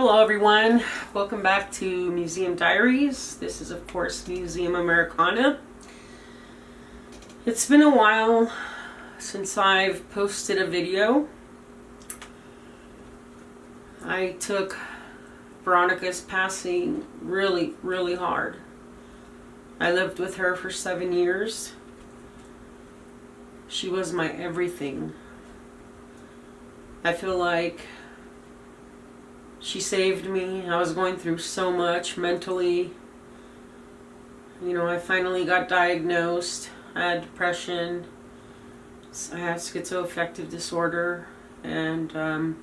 Hello everyone, welcome back to Museum Diaries. This is of course Museum Americana. It's been a while since I've posted a video. I took Veronica's passing really hard. I lived with her for 7 years. She was my everything. I feel like she saved me. I was going through so much mentally. You know, I finally got diagnosed. I had depression. I had schizoaffective disorder. And I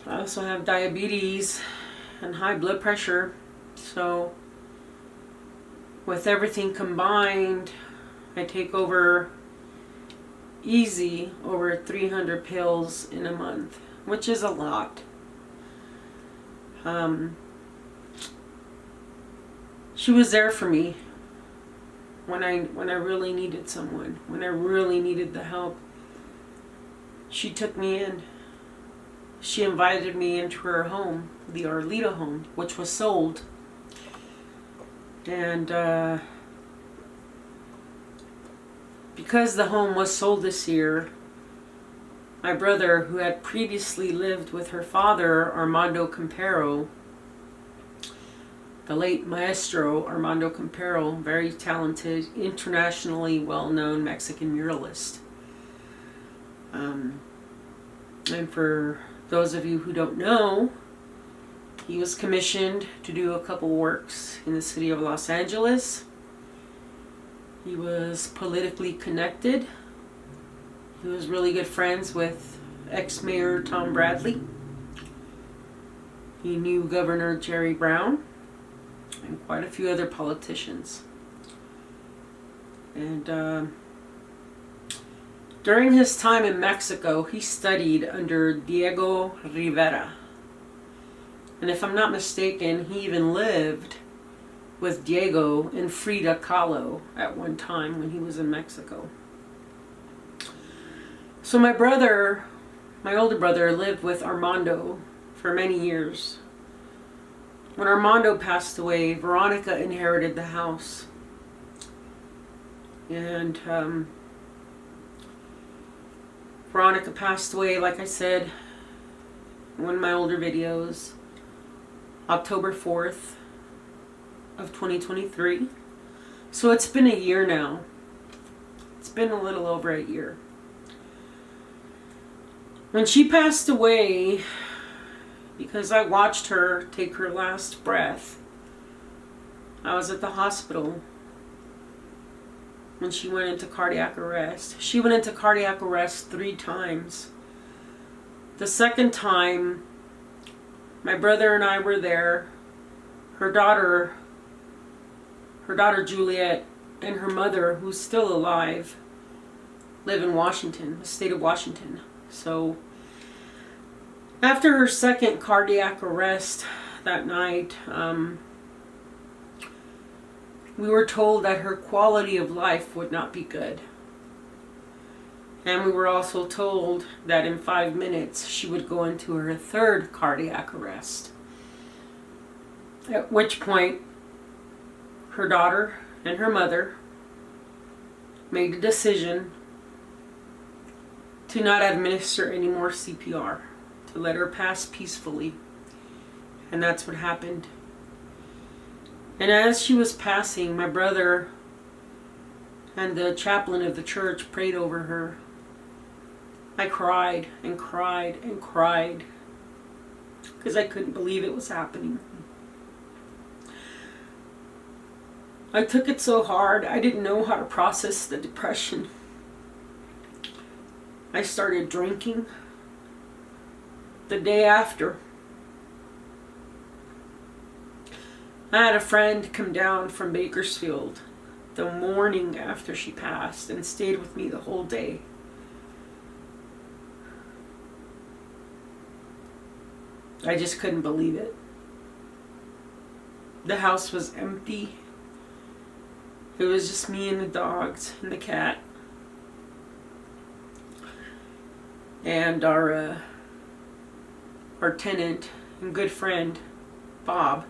also have diabetes and high blood pressure. So with everything combined, I take over 300 pills in a month, which is a lot. She was there for me when I really needed someone, when I really needed the help. She took me in. She invited me into her home, the Arleta home, which was sold. And because the home was sold this year, my brother, who had previously lived with her father, Armando Campero, the late maestro Armando Campero, very talented, internationally well-known Mexican muralist. And for those of you who don't know, he was commissioned to do a couple works in the city of Los Angeles. He was politically connected. He was really good friends with ex-mayor Tom Bradley. He knew Governor Jerry Brown and quite a few other politicians. And during his time in Mexico, he studied under Diego Rivera. And if I'm not mistaken, he even lived with Diego and Frida Kahlo at one time when he was in Mexico. So my brother, my older brother, lived with Armando for many years. When Armando passed away, Veronica inherited the house. And Veronica passed away, like I said in one of my older videos, October 4th of 2023. So it's been a year now. It's been a little over a year. When she passed away, because I watched her take her last breath, I was at the hospital when she went into cardiac arrest. She went into cardiac arrest 3 times. The second time, my brother and I were there. Her daughter Juliet, and her mother, who's still alive, live in Washington, the state of Washington. So after her second cardiac arrest that night, we were told that her quality of life would not be good. And we were also told that in 5 minutes she would go into her third cardiac arrest. At which point, her daughter and her mother made a decision to not administer any more CPR, to let her pass peacefully. And that's what happened. And as she was passing, my brother and the chaplain of the church prayed over her. I cried and cried and cried because I couldn't believe it was happening. I took it so hard, I didn't know how to process the depression. I started drinking the day after. I had a friend come down from Bakersfield the morning after she passed and stayed with me the whole day. I just couldn't believe it. The house was empty. It was just me and the dogs and the cat. And our our tenant and good friend, Bob.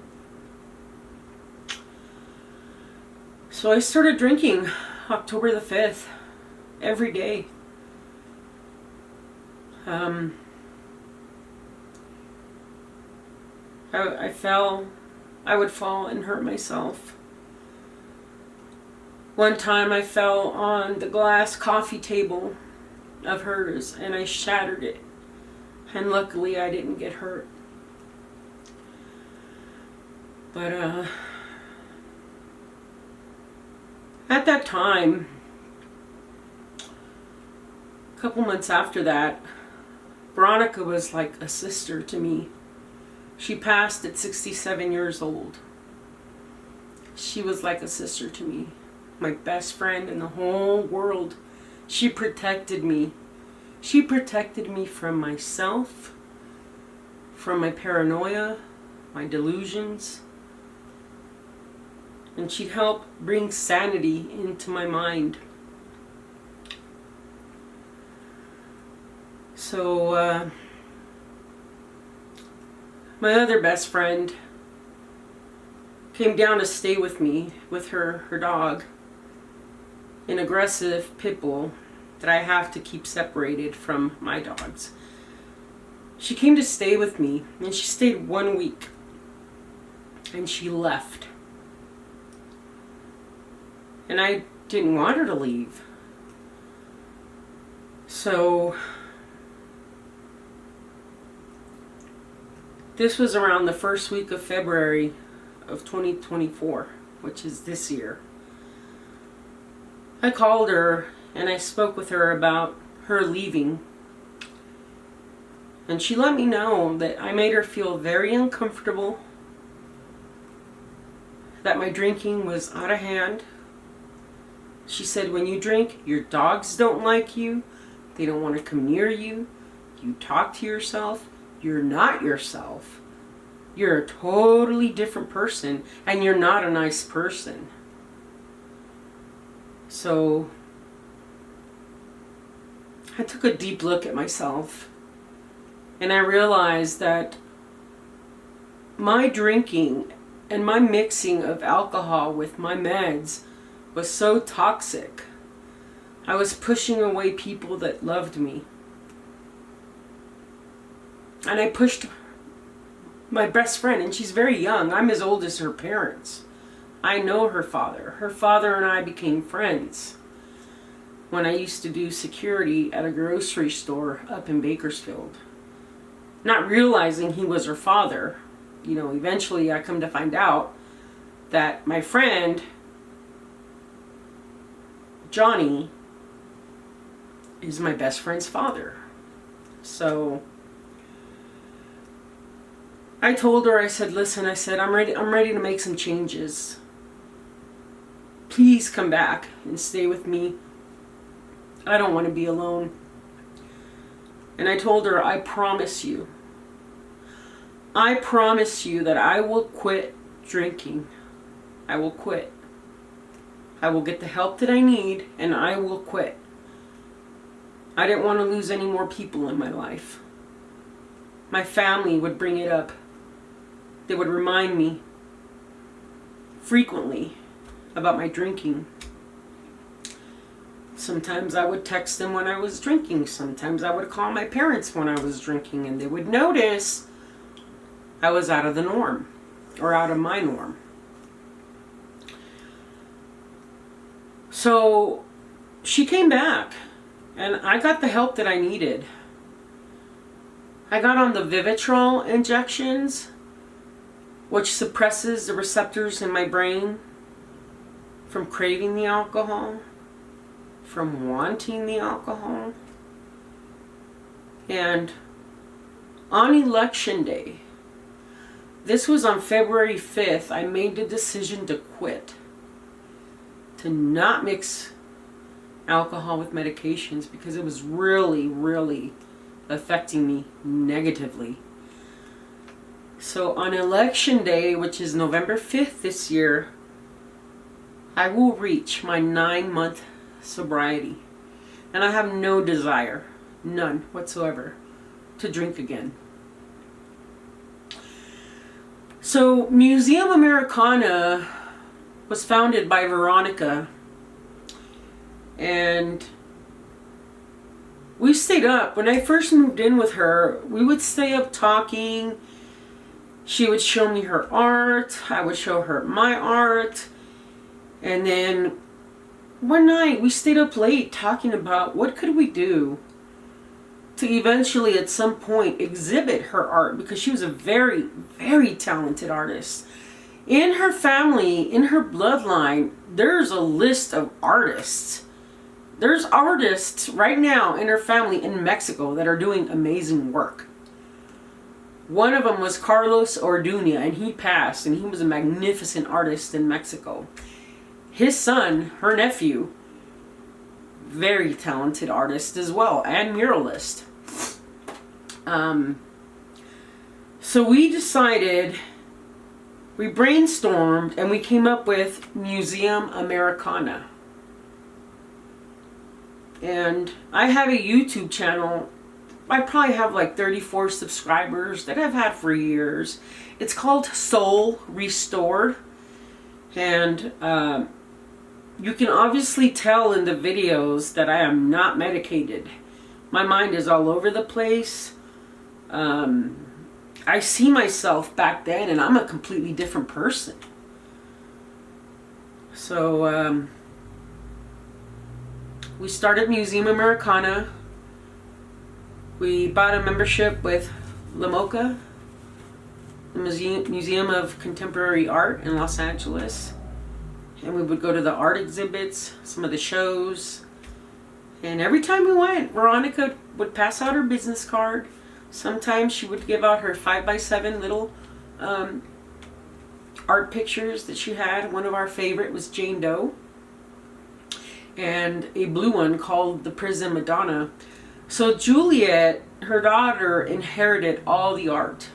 So I started drinking October the 5th, every day. I would fall and hurt myself. One time I fell on the glass coffee table of hers and I shattered it. And luckily I didn't get hurt. But at that time, a couple months after that, Veronica was like a sister to me. She passed at 67 years old. She was like a sister to me. My best friend in the whole world. She protected me. She protected me from myself, from my paranoia, my delusions. And she'd help bring sanity into my mind. So, my other best friend came down to stay with me with her dog, an aggressive pit bull that I have to keep separated from my dogs. She came to stay with me and she stayed 1 week and she left. And I didn't want her to leave. So this was around the first week of February of 2024, which is this year. I called her and I spoke with her about her leaving. And she let me know that I made her feel very uncomfortable, that my drinking was out of hand. She said, when you drink, your dogs don't like you. They don't want to come near you. You talk to yourself. You're not yourself. You're a totally different person, and you're not a nice person. So I took a deep look at myself, and I realized that my drinking and my mixing of alcohol with my meds was so toxic. I was pushing away people that loved me. And I pushed my best friend, and she's very young. I'm as old as her parents. I know her father. Her father and I became friends when I used to do security at a grocery store up in Bakersfield. Not realizing he was her father. You know, eventually I come to find out that my friend, Johnny, is my best friend's father. So I told her, I said, listen, I said, I'm ready to make some changes. Please come back and stay with me. I don't want to be alone. And I told her, I promise you that I will quit drinking. I will quit. I will get the help that I need, and I will quit. I didn't want to lose any more people in my life. My family would bring it up. They would remind me frequently about my drinking. Sometimes I would text them when I was drinking. Sometimes I would call my parents when I was drinking, and they would notice I was out of the norm, or out of my norm. So she came back, and I got the help that I needed. I got on the Vivitrol injections, which suppresses the receptors in my brain from craving the alcohol, from wanting the alcohol. And on election day, this was on February 5th, I made the decision to quit. To not mix alcohol with medications because it was really, really affecting me negatively. So on election day, which is November 5th this year, I will reach my 9-month sobriety. And I have no desire, none whatsoever, to drink again. So Museum Americana was founded by Veronica, and we stayed up. When I first moved in with her, we would stay up talking. She would show me her art, I would show her my art, and then one night we stayed up late talking about what could we do to eventually at some point exhibit her art, because she was a very, very talented artist. In her family, in her bloodline, there's a list of artists. There's artists right now in her family in Mexico that are doing amazing work. One of them was Carlos Orduña, and he passed, and he was a magnificent artist in Mexico. His son, her nephew, very talented artist as well, and muralist. So we decided, we brainstormed, and we came up with Museum Americana. And I have a YouTube channel. I probably have like 34 subscribers that I've had for years. It's called Soul Restored. And you can obviously tell in the videos that I am not medicated. My mind is all over the place. I see myself back then and I'm a completely different person. So we started Museum Americana. We bought a membership with La Moca, the Museum of Contemporary Art in Los Angeles. And we would go to the art exhibits, some of the shows. And every time we went, Veronica would pass out her business card. Sometimes she would give out her 5x7 little art pictures that she had. One of our favorite was Jane Doe. And a blue one called the Prison Madonna. So Juliet, her daughter, inherited all the art.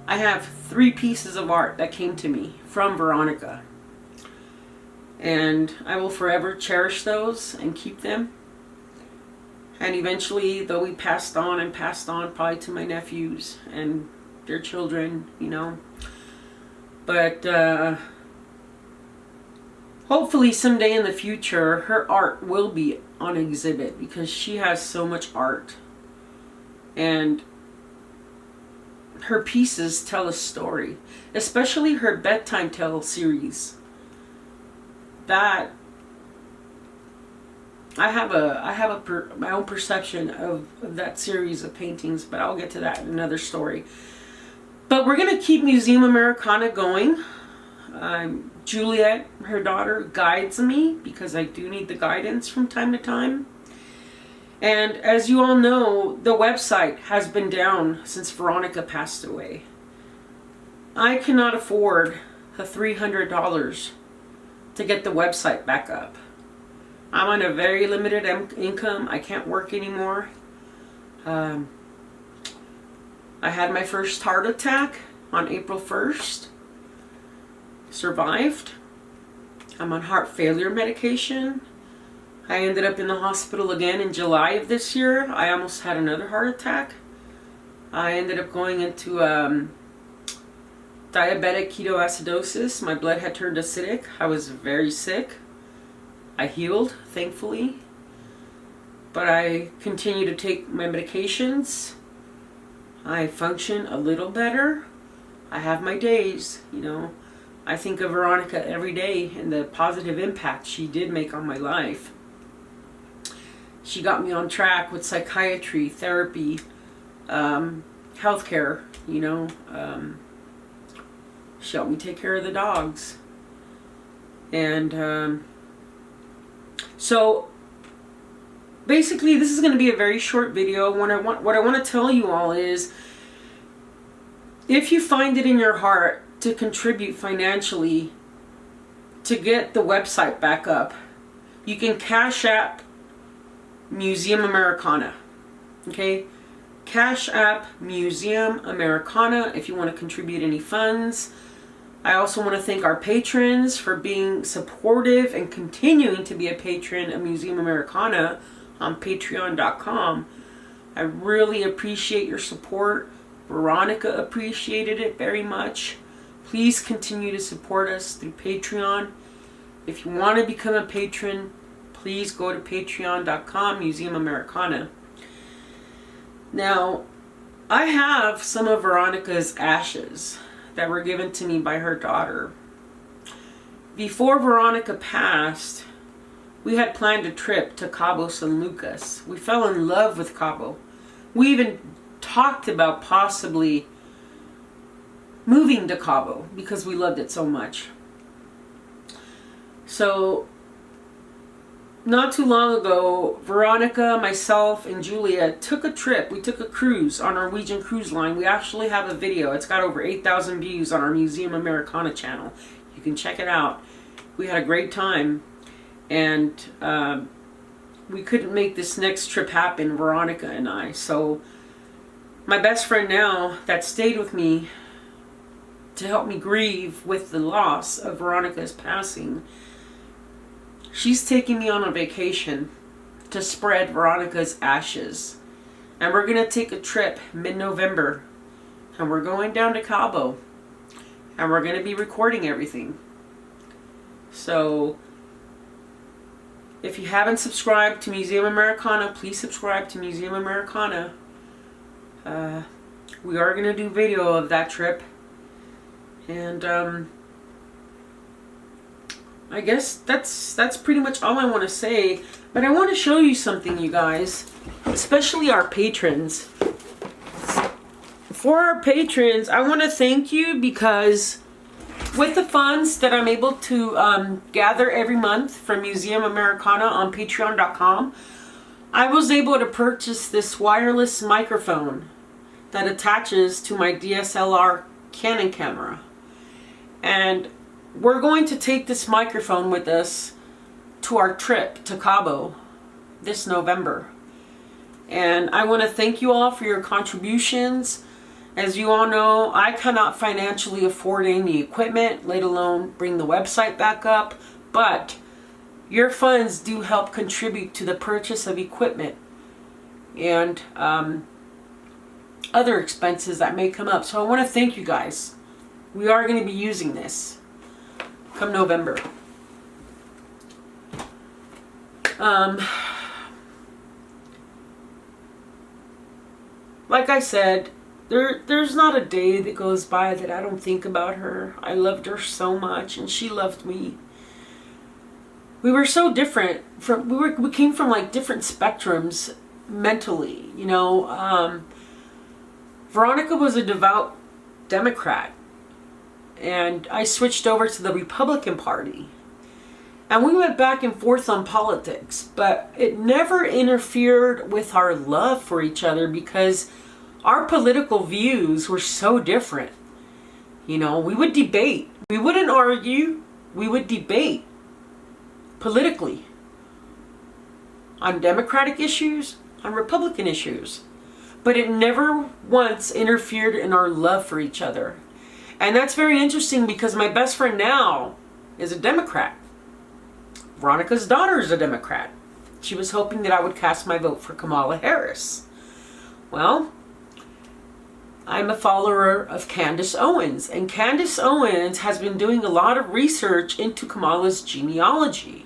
I have 3 pieces of art that came to me from Veronica. And I will forever cherish those and keep them. And eventually, though, we passed on probably to my nephews and their children, you know. But hopefully someday in the future, her art will be on exhibit, because she has so much art. And her pieces tell a story. Especially her Bedtime Tale series. That I have my own perception of that series of paintings, but I'll get to that in another story. But we're going to keep Museum Americana going. Juliet, her daughter, guides me because I do need the guidance from time to time. And as you all know, the website has been down since Veronica passed away. I cannot afford the $300 to get the website back up. I'm on a very limited income. I can't work anymore. I had my first heart attack on April 1st. Survived. I'm on heart failure medication. I ended up in the hospital again in July of this year. I almost had another heart attack. I ended up going into diabetic ketoacidosis. My blood had turned acidic. I was very sick. I healed, thankfully. But I continue to take my medications. I function a little better. I have my days, you know. I think of Veronica every day and the positive impact she did make on my life. She got me on track with psychiatry, therapy, healthcare, you know. She helped me take care of the dogs. And so basically this is going to be a very short video. What I want to tell you all is, if you find it in your heart to contribute financially to get the website back up, you can Cash App Museum Americana. Okay? Cash App Museum Americana if you want to contribute any funds. I also want to thank our patrons for being supportive and continuing to be a patron of Museum Americana on patreon.com. I really appreciate your support. Veronica appreciated it very much. Please continue to support us through Patreon. If you want to become a patron, please go to patreon.com, Museum Americana. Now, I have some of Veronica's ashes that were given to me by her daughter. Before Veronica passed, we had planned a trip to Cabo San Lucas. We fell in love with Cabo. We even talked about possibly moving to Cabo because we loved it so much. So, not too long ago, Veronica, myself, and Julia took a trip. We took a cruise on Norwegian Cruise Line. We actually have a video. It's got over 8,000 views on our Museum Americana channel. You can check it out. We had a great time. And we couldn't make this next trip happen, Veronica and I. So my best friend now that stayed with me to help me grieve with the loss of Veronica's passing, she's taking me on a vacation to spread Veronica's ashes. And we're going to take a trip mid-November. And we're going down to Cabo. And we're going to be recording everything. So if you haven't subscribed to Museum Americana, please subscribe to Museum Americana. We are going to do video of that trip. And I guess that's pretty much all I want to say. But I want to show you something, you guys. Especially our patrons. For our patrons, I want to thank you because with the funds that I'm able to gather every month from Museum Americana on patreon.com, I was able to purchase this wireless microphone that attaches to my DSLR Canon camera. And we're going to take this microphone with us to our trip to Cabo this November. And I want to thank you all for your contributions. As you all know, I cannot financially afford any equipment, let alone bring the website back up. But your funds do help contribute to the purchase of equipment and other expenses that may come up. So I want to thank you guys. We are going to be using this come November. Like I said, there's not a day that goes by that I don't think about her. I loved her so much, and she loved me. We were so different. We came from like different spectrums mentally, you know. Veronica was a devout Democrat, and I switched over to the Republican Party. And we went back and forth on politics, but it never interfered with our love for each other because our political views were so different. You know, we would debate. We wouldn't argue. We would debate politically on Democratic issues, on Republican issues. But it never once interfered in our love for each other. And that's very interesting because my best friend now is a Democrat. Veronica's daughter is a Democrat. She was hoping that I would cast my vote for Kamala Harris. Well, I'm a follower of Candace Owens, and Candace Owens has been doing a lot of research into Kamala's genealogy.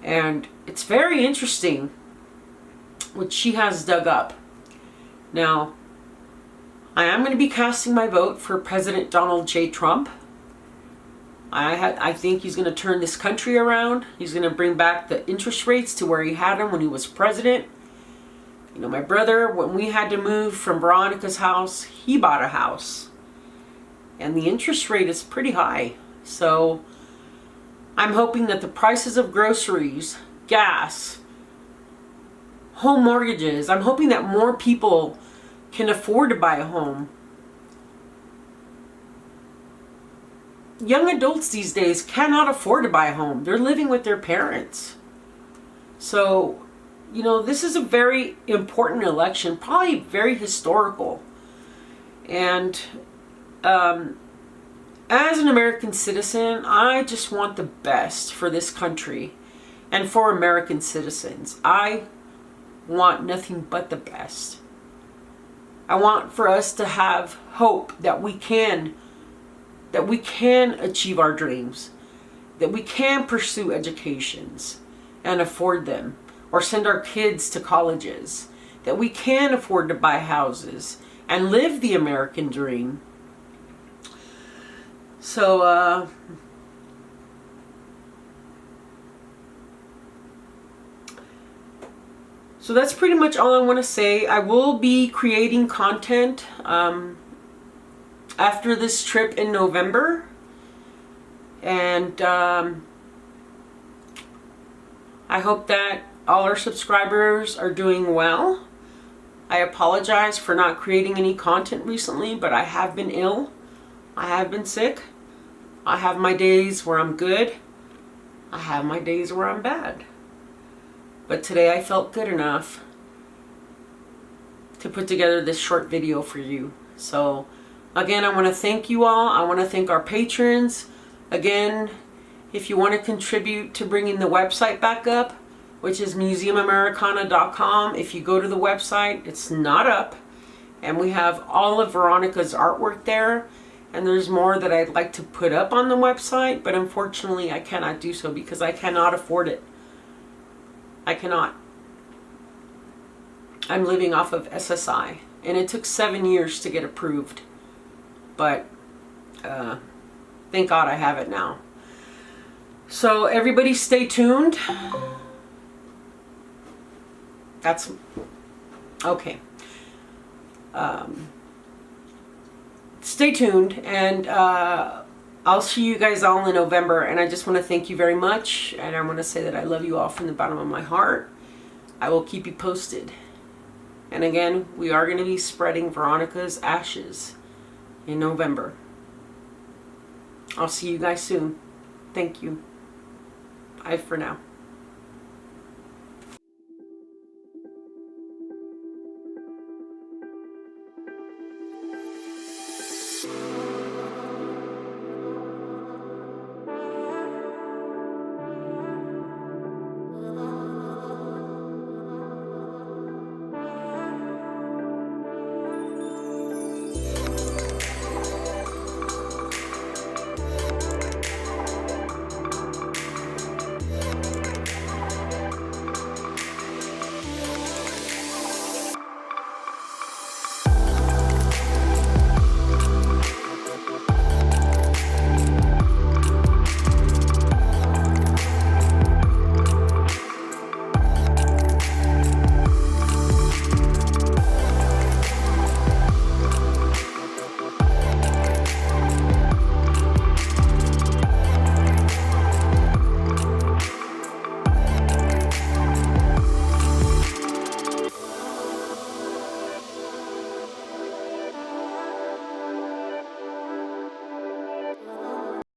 And it's very interesting what she has dug up. Now, I am going to be casting my vote for President Donald J. Trump. I think he's going to turn this country around. He's going to bring back the interest rates to where he had them when he was president. You know, my brother, when we had to move from Veronica's house, he bought a house. And the interest rate is pretty high. So I'm hoping that the prices of groceries, gas, home mortgages, I'm hoping that more people can afford to buy a home. Young adults these days cannot afford to buy a home. They're living with their parents. So, you know, this is a very important election, probably very historical. And as an American citizen, I just want the best for this country and for American citizens. I want nothing but the best. I want for us to have hope that we can that we can achieve our dreams, that we can pursue educations and afford them, or send our kids to colleges, that we can afford to buy houses and live the American dream. So, so that's pretty much all I want to say. I will be creating content after this trip in November. And I hope that all our subscribers are doing well. I apologize for not creating any content recently, but I have been ill. I have been sick. I have my days where I'm good. I have my days where I'm bad. But today I felt good enough to put together this short video for you. So again, I want to thank you all. I want to thank our patrons. Again, if you want to contribute to bringing the website back up, which is museumamericana.com, if you go to the website, it's not up. And we have all of Veronica's artwork there. And there's more that I'd like to put up on the website, but unfortunately I cannot do so because I cannot afford it. I cannot. I'm living off of SSI, and it took 7 years to get approved. But thank God I have it now. So everybody stay tuned. That's okay. Stay tuned, and I'll see you guys all in November. And I just want to thank you very much, and I want to say that I love you all from the bottom of my heart. I will keep you posted. And again, we are going to be spreading Veronica's ashes in November. I'll see you guys soon. Thank you. Bye for now.